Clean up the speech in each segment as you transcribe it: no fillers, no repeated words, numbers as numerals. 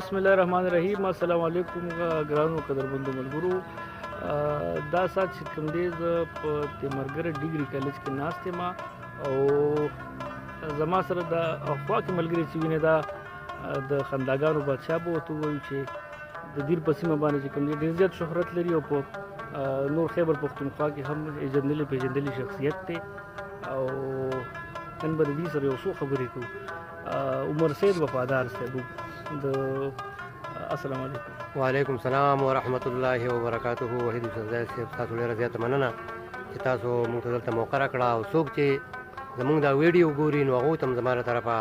بسم الله الرحمن الرحیم. السلام علیکم ګرانو قدرمنو ملګرو. دا سات چې کوم دی زه په تیمرګر ډیګري کالج کې ناست یم او زما سره د خوا کې ملګري چې وینې دا د خنداګانو بادشاه به ورته ووایو چې د دیر په سیمه باندې چې کوم دی ډېر زیات شهرت لري او په نور خیبر پښتونخوا کې هم پیژندلي شخصیت دی او نن به د دې سره یو څو خبرې کوو. عمر سید وفادار صاحب د السلام علیکم. وعلیکم السلام ورحمت الله وبرکاته. وحید صاحب تاسو ډېره زیاته مننه چې تاسو موږ ته دلته موقع راکړه او څوک چې زموږ دا ویډیو ګوري نو هغو ته هم زما له طرفه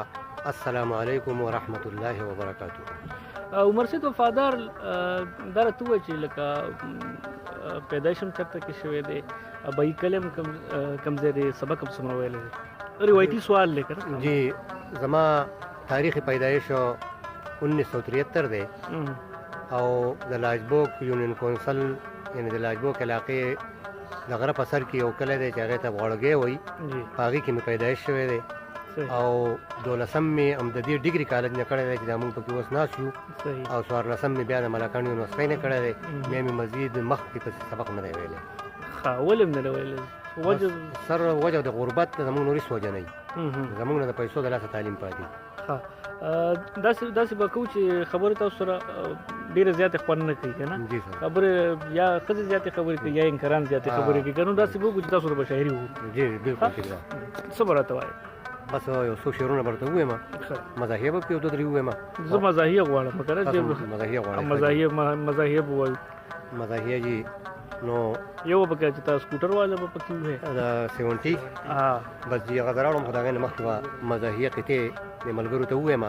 السلام علیکم ورحمت الله وبرکاته. عمر سید وفادار دا راته ووایه چې لکه پیدایش هم چېرته کې شوی دی، ابایي کلي هم کوم ځای دی، سبق هم څومره ویلی دی؟ روایتي سوال دی که نه؟ جی زما تاریخ پیدایش 1973 دی او د لاجبوک یونین کونسل یعنی د لاجبوک علاقې د غره په سر کې یو کلی دی چې هغې ته غوړګی وایي، په هغې کې مې پیدایش شوی دی او 12 مې هم د دې ډیګري کالج نه کړی دی چې دا موږ پکې اوس ناست یو او 14 مې بیا د ملاکنډ یونیورسټۍ نه کړی دی. بیا مې مزید مخکې پسې سبق نه دی ویلی. ولې هم نه دی ویلی؟ سر وجه د غربت زموږ نورې سوجه نه وي، زموږ نه د پیسو د لاسه تعلیم پاتې. داسې به کوو چې خبرې تاسو سره ډېرې زیاتې خوند نه کوي که نه؟ خبرې یا ښځې زیاتې خبرې کوي یا انکران زیاتې خبرې کوي که نه؟ داسې به وکړو چې تاسو سره به شاعري وکړو. جی بالکل ټیک ده. څه به راته وایې؟ بس یو څو شعرونه به درته ووایم، مزاحیه به پکې یو دوه درې ووایم. زه مزاحیه غواړم که نه؟ مزاحیه غواړم؟ مزاحیه به ووایو. مزاحیه جی نو یو به پکې چې تا سکوټر والا به پکې ووایې د 70 بس جی هغه زه راوړم، خو د هغې نه مخکې به مزاحیه قطعې د ملګرو ته ووایم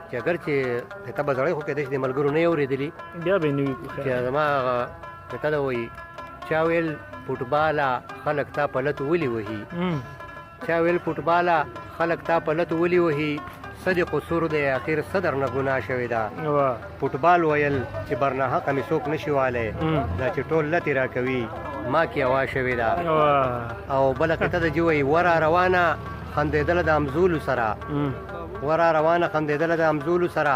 چې اگر چې ته به زړی خو کېدای شي د ملګرو نه یې اورېدلي بیا به یې نه وي چې زما هغه قطعه ده وایي چا ویل فوټباله خلک تا په لتو ولې وهي، چا ویل فوټباله خلک تا په لتو ولې وهي، څه د قصور دی اخر څه درنه ګناه شوې ده، فوټبال ویل چې برناحقه مې څوک نشي والی، دا چې ټول لتې راکوي ما کې هوا شوې ده. او بله قطعه ده چې وایي ورا روانه خندېدله د همزولو سره، ورا روانه خندېدله د همزولو سره،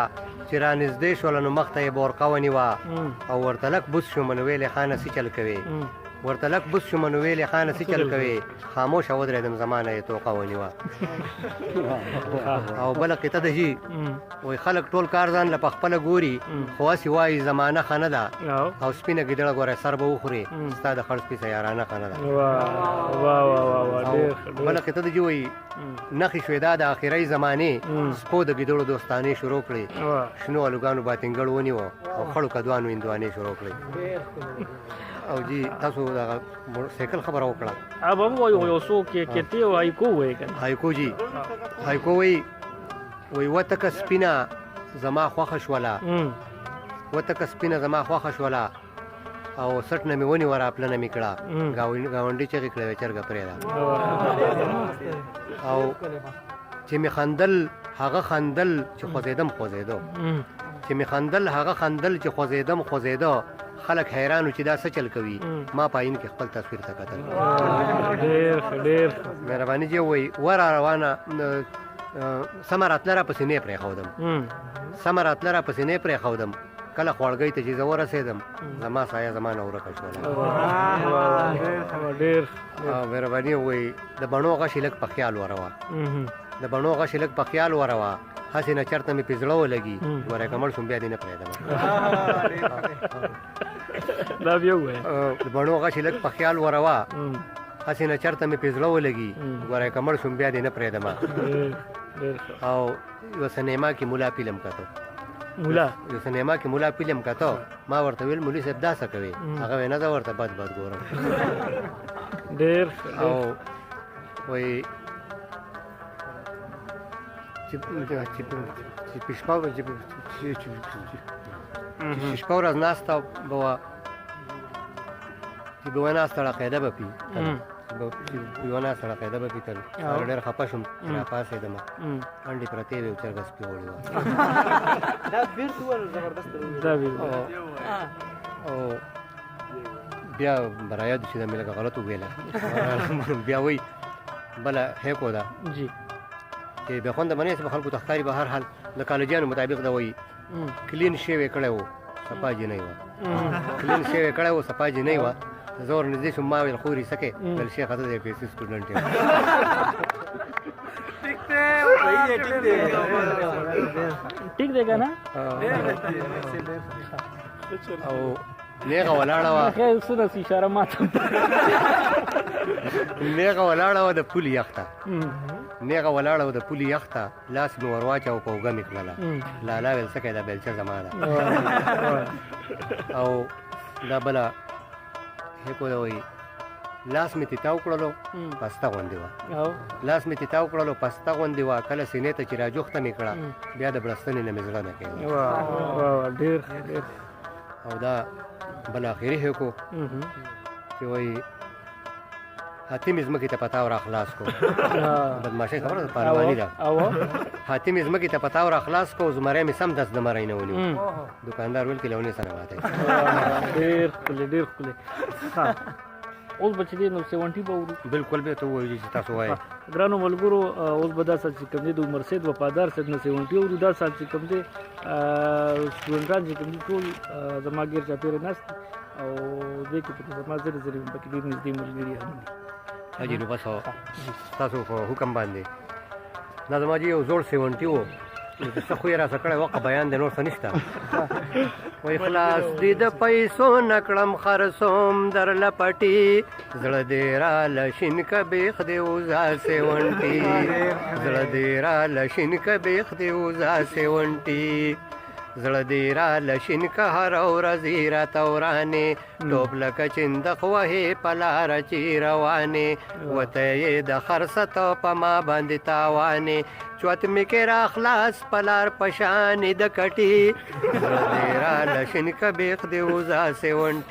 چې را نږدې شوله نو مخ ته یې بورقه ونیوه او ورته لږ بوس شومه نو ویلې خانه څه چل کوې، ورته لږ بوس شومه نو ویلې خانه څه چل کوې، خاموشه ودرېدم زما نه یې توقه ونیوه. او بله قطعه ده چې وایي خلک ټول کار ځان له پخپله ګوري خو هسې وایي زمانه ښه نه ده او سپینه ګیدړه ګوره سر به وخوري ستا د خړ سپي سیارانه ښه نه ده. بله قطعه ده چې وایي نښې شوې دا د آخرۍ زمانې سپو د ګیدړو دوستانې شروع کړې، شنو الوګانو باتنګړ ونیوه او خړو کدوانو هندوانې شروع کړې. او جی تاسو دغه سایکل خبره وکړه. به هم وایو یو څو کیتې او هایکو وایي که نه؟ هایکو جی هایکو وایي وتکه سپینه زما خوښه شوله، وتکه سپینه زما خوښه شوله او سټ نه مې ونیوه راپلنه مې کړه، ګاونډي چغې کړې وې چرګه پرېږده. او چې مې خندل هغه خندل چې خوځېدم خوځېدو، چې مې خندل هغه خندل چې خوځېدم خوځېدو، خلک حیران و چې دا څه چل کوي، ما پاین کې خپل تصویر ته کتل. ډېر مهرباني جی وایي ورا روانه سمه راتله راپسې نه یې پرېښودم، سمه راتله راپسې نه یې پرېښودم، کله خوړګۍ ته چې زه ورسېدم زما سایه زما نه ورکه شوله. مهرباني وایي د بڼو غشي لږ په خیال وروه، د بڼو غشي لږ په خیال وروه، هسې نه چېرته مې پې زړه ولګي ګوری که مړ شوم بیا دې نه پرېږدم. دا بیا ووایه د بڼو غشي لږ په خیال وروه، هسې نه چېرته مې پې زړه ولګي ګوری که مړ شوم بیا دې نه پرېږدم. او یوه سینما کې ملا فلم کتو، یو سینما کې ملا فلم کتو، ما ورته ویل مولي صاحب دا څه کوې؟ هغه وایي نه زه ورته بد بد ګورم. ډېر او وایي چې شپه ورځ ناسته به وه چې به وناسته عقیده به پي یوه ناسته عقیده به پي تل ډېر خفه شوم چې راپاڅېدم انډې پرتې وې او چرګه سپي وړې وه. او بیا به را یاد شي دا مې لږه غلط وویله. بیا وایي بله هیکو ده چې بیا خونده بنې به خلکو ته ښکاري به هر حال د کالجیانو مطابق ده وایي کلین شوی کړی و صفا جینۍ وه کلین شوی کړی و صفا جینۍ وه زه ور نږدې شوم ما ویل خورې څه کوې ویل شیخه ته د پیسې سټوډنټ یم ټیک دی که نه او نیغه ولاړه وه خیر څونه اشاره ماته نیغه ولاړه وه د پولې یخ ته نیغه ولاړه وه د پولې یخ ته لاس مې ور واچوه په اوږه مې کړله لالا ویل څه کوې دا بیلچه زما ده او دا بله هیکو ده وایي لاس مې تیتاو کړلو پسته غوندې وه لاس مې تیتاو کړلو پسته غوندې وه کله سینې ته چې راجوخته مې کړه بیا د بړستنې نه مې زړه نه کوي ډېر او دا بل اخري هیکو چې وایي حاتم ځمکې ته پتاو را خلاص کو بدماشۍ خبره ده پهلواني ده حاتم ځمکې ته پتاو را خلاص کو زمری مې سم دس د مرۍ نه ونیو دوکاندار ویل کې لونې سره ماته ډېر ښکلی ډېر ښکلی اوس به چې دی نو 70 به ورو بالکل به ته ووایي چې تاسو وایي ګرانو ملګرو اوس به دا ساعت چې کوم دی د عمر سید وفادار صاحب نه 70 ورو دا ساعت چې کوم دی سټوډنټان چې کوم دي ټول زما ګیر چاپېره ناست او دې کې پکې زما زر زر پکې ډېر نږدې ملګري هم دي حاجي نو بس تاسو په حکم باندې دا زما جي یو زوړ 70 و څه خو یې راسه کړی وقه بیان دی نور څه نشته وایي خلاص دي د پیسو نه کړم خرڅوم در لپټي زړه دې راله شین که بیخ دې وزا 70 زړه دې راله شین که بیخ دې وزا 70 زړه دې راله شین که هره ورځ یې راته ورانې ټوپ لکه چندق وهې په لاره چې روانې وته یې د خرڅته په ما باندې تاوانې چوت مې کې را خلاص په لار په شانې د کټي زړه دې راله شین که بیخ دې وزا 70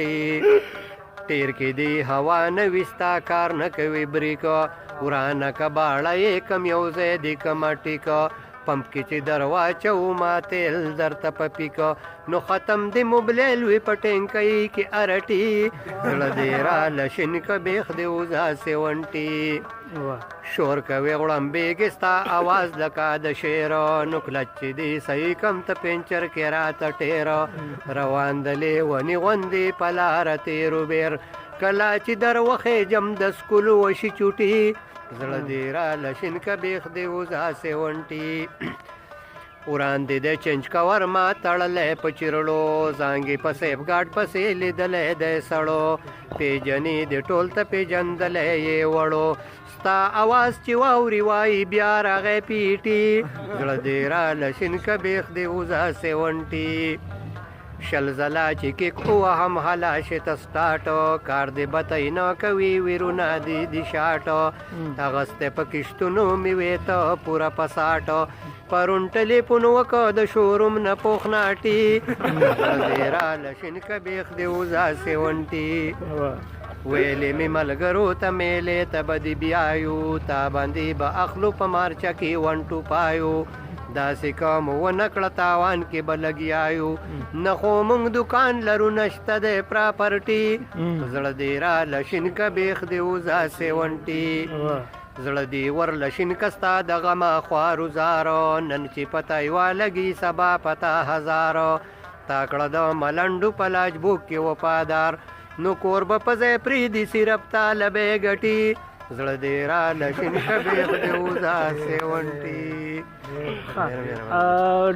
ټیر کې دې هوا نه وي ستا کار نه کوي بریکه ورانه که باړه یې کم یو ځای دې کمه ټیکه پمپ کې چې در واچو ما تیل درته په پیکه نو ختم دې موبلیل وي په ټینکۍ کې ارټي زړه دې راله شین که بیخ دې وزا 70 شور کوي غړمبېږي ستا اواز لکه د شعر نو کلچ چې دې صحیح کم ته پنچر کې راته ټیر روان د لیوني غوندې په لاره تېرو بیر کله چې در وخېجم د سکولو وشي چوټي زړه دې راله شین که بیخ دې وزا 70 وړاندې د چنج کور ما تړلی په چیرړو زانګې په سیف ګاډ پسې لیدلی دی سړو پیژنې دې ټول ته پیژندلی یې وړو ستا اواز چې واوري وایي بیا راغی پیټي زړه دې راله شین که بیخ دې وزا 70 شل زلا چې کیک وهم هلا شته سټاټو کار دې بتای نه کوي ویرونه دې شاټو اغسته په کښتونو مې وېته پورا پساټو پرون ټلیفون وکړ د شوروم نه پوخ ناټي دې راله شین که بیخ دې وزا 70 ویلې مې ملګرو ته میلې ته به دې بیایو تا باندې به اخلو په مارچه کې 1 2 پایو داسې کوم ونه کړه تاوان کې به لګیایو نه خو موږ دکان لرو نشته دی پراپرټي زړه دې راله شین که بیخ دې وزا 70 زړه دې ورله شین که ستا د غمه خوارو زارو نن چې پته یوه لګي سبا پته هزارو تا کړه د ملنډو په لاجبوک کې وفادار نو کور به په ځای پرېږدي صرف طالبې ګټي زړه دې راله شین که بیخ دې وزا 70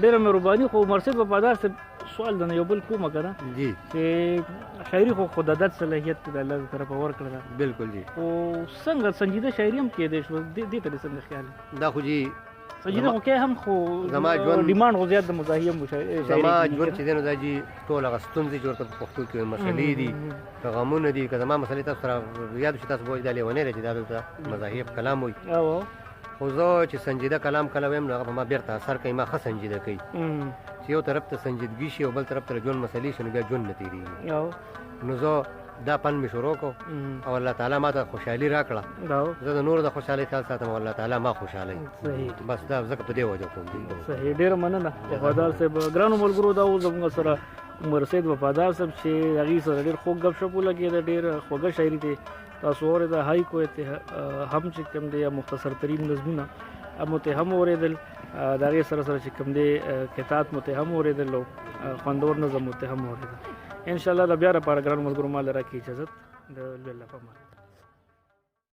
ډېره مهرباني خو عمر صاحب وفادار صاحب سوال دی یو بل کومه که نه جی چې شاعري خو خدادت صلاحیت د الله طرفه ورکړه ده بالکل جی خو څنګه سنجیده شاعري هم کېدی شوه دې ته دې څنګه خیال دا خو جی سنجیده خو کې هم خو زما ژوند ډیمانډ خو زیات د مزاحیه شاعري زما ژوند چې دی نو دا جي ټول هغه ستونزې چې ورته په پښتو کې مسلې دي که غمونه دي که زما مسلې تاسو سره یاد شي تاسو به وایي دا لیونی دی چې دا دلته مزاحیه کلام وایي خو زه چې سنجیده کلام کله ویم نو هغه په ما بیرته اثر کوي ما ښه سنجیده کوي چې یو طرف ته سنجیدګي شي او بل طرف ته ژوند مسلې شي نو بیا ژوند نه تېرېږي نو زه دا پن مې شروع کړو او الله تعالی ما ته خوشحالي راکړه زه د نورو د خوشحالۍ خیال ساتم او الله تعالی ما خوشحالوي بس دا ځکه په دې وجه کوم صحیح ډېره مننه وفادار صاحب ګرانو ملګرو دا اوس زموږ سره عمر سید وفادار صاحب چې هغې سره ډېر خوږ ګپ شپ ولګېده ډېر خوږه شاعري دی تاسو اورېده هایکو هم چې کوم دی یا مختصر ترین نظمونه هم ته هم اورېدل د هغې سره سره چې کوم دی قطعات مو ته هم اورېدل او خوندور نظم مو ته هم اورېدل انشاءالله د بیا لپاره ګرانو ملګرو ما له راکړي اجازت د لوی الله په امان